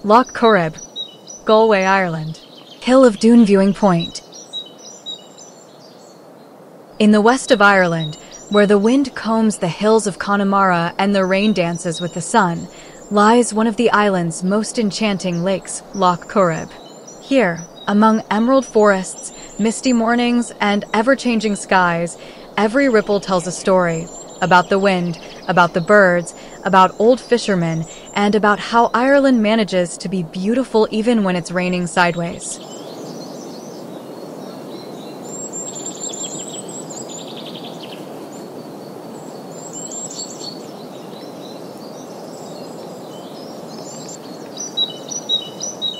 Lough Corrib, Galway, Ireland. Hill of Doon viewing point. In the west of Ireland, where the wind combs the hills of Connemara and the rain dances with the sun, lies one of the island's most enchanting lakes, Lough Corrib. Here, among emerald forests, misty mornings, and ever-changing skies, every ripple tells a story about the wind, about the birds, about old fishermen, and about how Ireland manages to be beautiful even when it's raining sideways.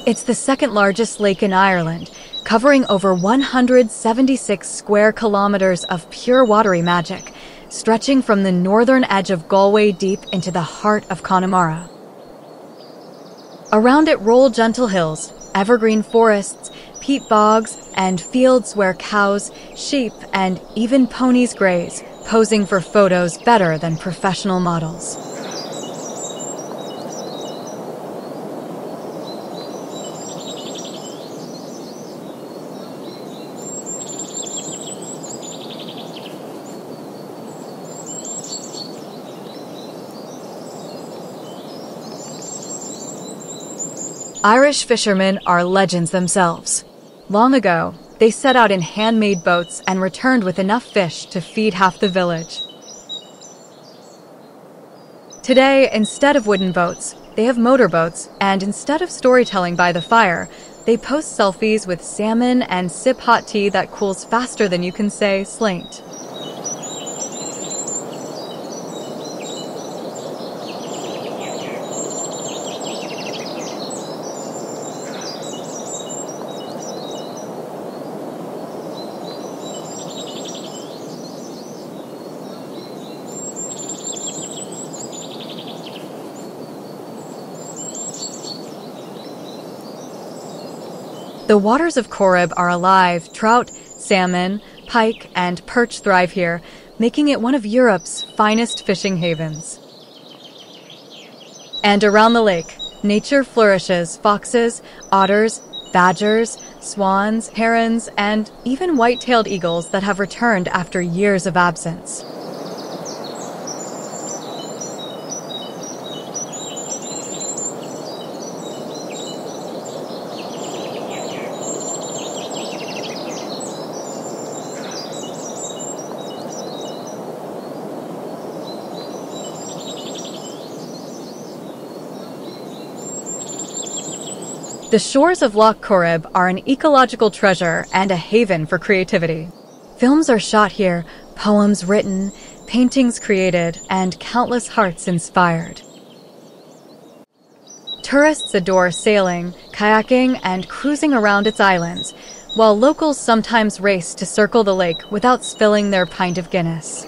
It's the second largest lake in Ireland, covering over 176 square kilometers of pure watery magic, stretching from the northern edge of Galway deep into the heart of Connemara. Around it roll gentle hills, evergreen forests, peat bogs, and fields where cows, sheep, and even ponies graze, posing for photos better than professional models. Irish fishermen are legends themselves. Long ago, they set out in handmade boats and returned with enough fish to feed half the village. Today, instead of wooden boats, they have motorboats, and instead of storytelling by the fire, they post selfies with salmon and sip hot tea that cools faster than you can say slaint. The waters of Corrib are alive. Trout, salmon, pike, and perch thrive here, making it one of Europe's finest fishing havens. And around the lake, nature flourishes. Foxes, otters, badgers, swans, herons, and even white-tailed eagles that have returned after years of absence. The shores of Lough Corrib are an ecological treasure and a haven for creativity. Films are shot here, poems written, paintings created, and countless hearts inspired. Tourists adore sailing, kayaking, and cruising around its islands, while locals sometimes race to circle the lake without spilling their pint of Guinness.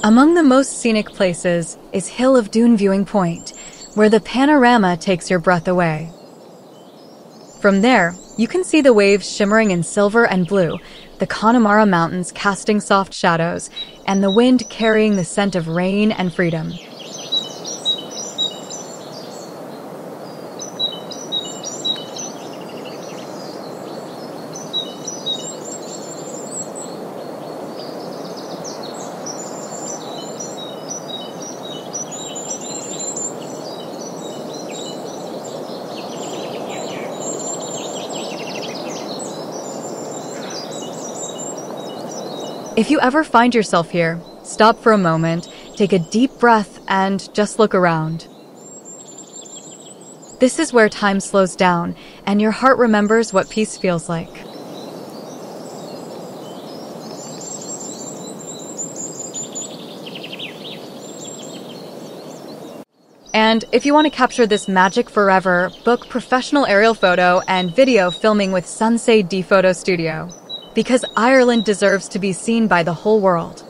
Among the most scenic places is Hill of Doon viewing point, where the panorama takes your breath away. From there, you can see the waves shimmering in silver and blue, the Connemara Mountains casting soft shadows, and the wind carrying the scent of rain and freedom. If you ever find yourself here, stop for a moment, take a deep breath, and just look around. This is where time slows down, and your heart remembers what peace feels like. And if you want to capture this magic forever, book professional aerial photo and video filming with Sunse D Photo Studio. Because Ireland deserves to be seen by the whole world.